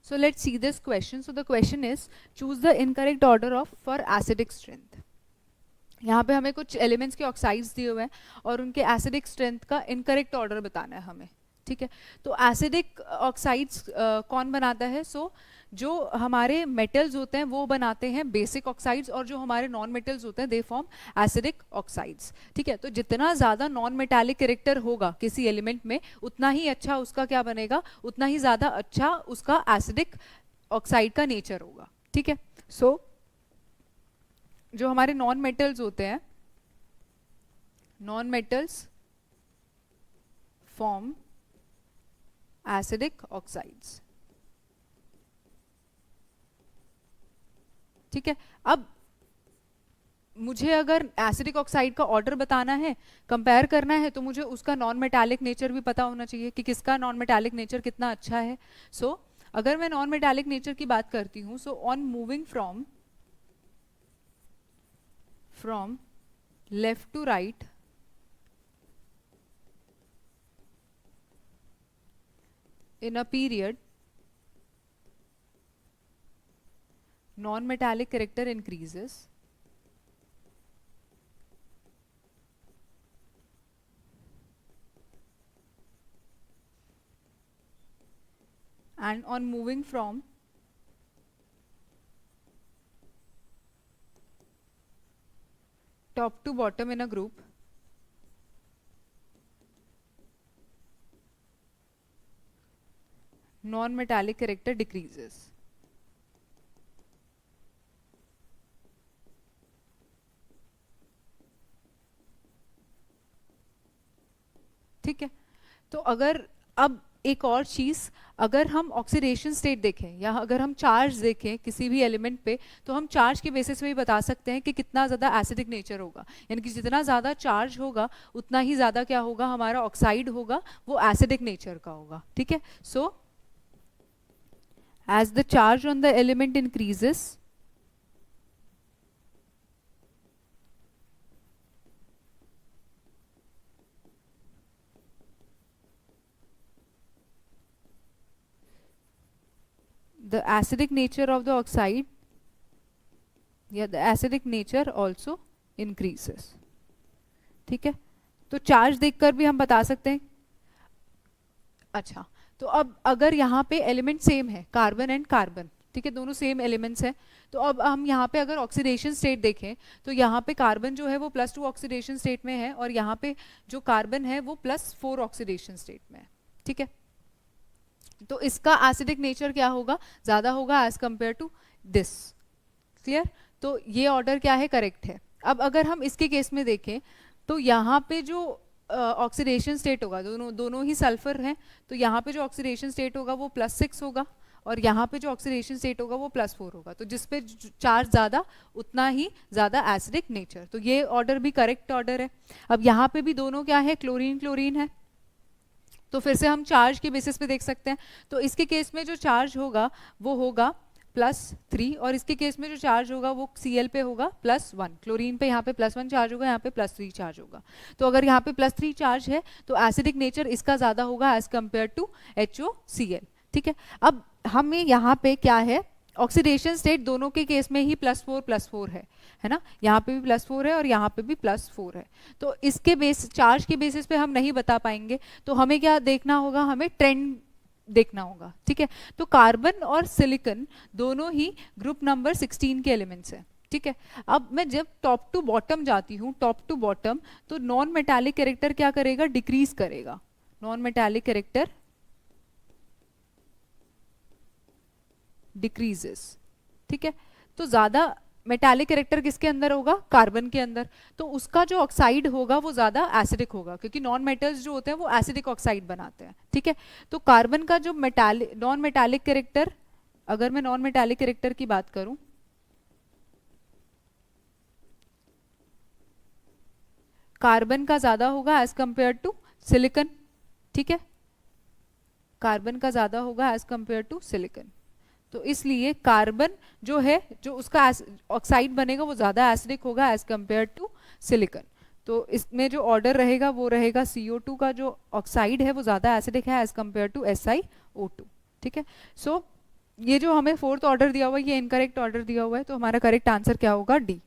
So let's see this question. So the question is, choose the incorrect order of for acidic strength. यहाँ पे हमें कुछ elements के oxides दिए हुए हैं और उनके एसिडिक स्ट्रेंथ का इनकरेक्ट ऑर्डर बताना है हमें, ठीक है. तो एसिडिक ऑक्साइड्स कौन बनाता है? सो जो हमारे मेटल्स होते हैं वो बनाते हैं बेसिक ऑक्साइड्स, और जो हमारे नॉन मेटल्स होते हैं दे फॉर्म एसिडिक ऑक्साइड्स, ठीक है. तो जितना ज़्यादा नॉन मेटालिक कैरेक्टर होगा किसी एलिमेंट में, उतना ही अच्छा उसका क्या बनेगा, उतना ही ज़्यादा अच्छा उसका एसिडिक ऑक्साइड का नेचर होगा, ठीक है. सो जो हमारे नॉन मेटल्स होते हैं, non metals form acidic oxides, ठीक है. अब मुझे अगर एसिडिक ऑक्साइड का ऑर्डर बताना है, कंपेयर करना है, तो मुझे उसका नॉन मेटालिक नेचर भी पता होना चाहिए कि किसका नॉन मेटालिक नेचर कितना अच्छा है. सो अगर मैं नॉन मेटालिक नेचर की बात करती हूँ, so on moving from left to right in a period, non-metallic character increases and on moving from top to bottom in a group, non-metallic character decreases. ठीक है. तो अगर अब एक और चीज, अगर हम ऑक्सीडेशन स्टेट देखें या अगर हम चार्ज देखें किसी भी एलिमेंट पे, तो हम चार्ज के बेसिस पे ही बता सकते हैं कि कितना ज़्यादा एसिडिक नेचर होगा. यानी कि जितना ज़्यादा चार्ज होगा उतना ही ज़्यादा क्या होगा, हमारा ऑक्साइड होगा वो एसिडिक नेचर का होगा, ठीक है. So as the charge on the element increases, the acidic nature of the oxide, yeah, the acidic nature also increases. ठीक है. तो चार्ज देखकर भी हम बता सकते हैं. अच्छा, तो अब अगर यहाँ पे एलिमेंट सेम है, कार्बन एंड कार्बन, ठीक है, दोनों सेम एलिमेंट्स हैं, तो अब हम यहाँ पे अगर ऑक्सीडेशन स्टेट देखें, तो यहाँ पे कार्बन जो है वो +2 ऑक्सीडेशन स्टेट में है और यहाँ पे जो कार्बन है वो +4 ऑक्सीडेशन स्टेट में है, ठीक है. तो इसका एसिडिक नेचर क्या होगा, ज्यादा होगा as compare to this. Clear. तो ये ऑर्डर क्या है, करेक्ट है. अब अगर हम इसके केस में देखें, तो यहाँ पे जो ऑक्सीडेशन स्टेट होगा, दोनों ही सल्फर हैं, तो यहाँ पे जो ऑक्सीडेशन स्टेट होगा वो +6 होगा और यहाँ पे जो ऑक्सीडेशन स्टेट होगा वो +4 होगा. तो जिस पे चार्ज ज्यादा उतना ही ज्यादा एसिडिक नेचर. तो ये ऑर्डर भी करेक्ट ऑर्डर है. अब यहाँ पे भी दोनों क्या है, क्लोरीन क्लोरीन है, तो फिर से हम चार्ज के बेसिस पे देख सकते हैं. तो इसके केस में जो चार्ज होगा वो होगा +3 और इसके केस में जो चार्ज होगा वो Cl पे होगा +1. क्लोरीन पे यहाँ पे +1 चार्ज होगा, यहाँ पे +3 चार्ज होगा. तो अगर यहाँ पे +3 चार्ज है तो एसिडिक नेचर इसका ज्यादा होगा एज कंपेयर टू HOCl, ठीक है. अब हमें यहाँ पे क्या है, ऑक्सीडेशन स्टेट दोनों के केस में ही +4 है ना. यहाँ पे भी +4 है और यहाँ पे भी +4 है. तो इसके चार्ज के बेसिस पे हम नहीं बता पाएंगे, तो हमें क्या देखना होगा, हमें ट्रेंड देखना होगा, ठीक है. तो कार्बन और सिलिकॉन दोनों ही ग्रुप नंबर 16 के एलिमेंट्स हैं, ठीक है. अब मैं जब टॉप टू बॉटम जाती हूँ, टॉप टू बॉटम, तो नॉन मेटालिक कैरेक्टर क्या करेगा, डिक्रीज करेगा. नॉन मेटालिक कैरेक्टर डिक्रीजेस, ठीक है. तो ज्यादा मेटालिक कैरेक्टर किसके अंदर होगा, कार्बन के अंदर. तो उसका जो ऑक्साइड होगा वो ज्यादा एसिडिक होगा, क्योंकि नॉन मेटल्स जो होते हैं वो एसिडिक ऑक्साइड बनाते हैं, ठीक है. तो कार्बन का जो नॉन मेटालिक कैरेक्टर, अगर मैं नॉन मेटालिक कैरेक्टर की बात करूं, कार्बन का ज्यादा होगा एज कंपेयर टू सिलिकॉन, ठीक है. कार्बन का ज्यादा होगा एज कंपेयर टू सिलिकॉन. तो इसलिए कार्बन जो है, जो उसका ऑक्साइड बनेगा वो ज्यादा एसिडिक होगा एज कंपेयर टू सिलिकॉन. तो इसमें जो ऑर्डर रहेगा वो रहेगा CO2 का जो ऑक्साइड है वो ज्यादा एसिडिक है एज कंपेयर टू SiO2, ठीक है. सो ये जो हमें फोर्थ ऑर्डर दिया हुआ है ये इनकरेक्ट ऑर्डर दिया हुआ है, तो हमारा करेक्ट आंसर क्या होगा? डी।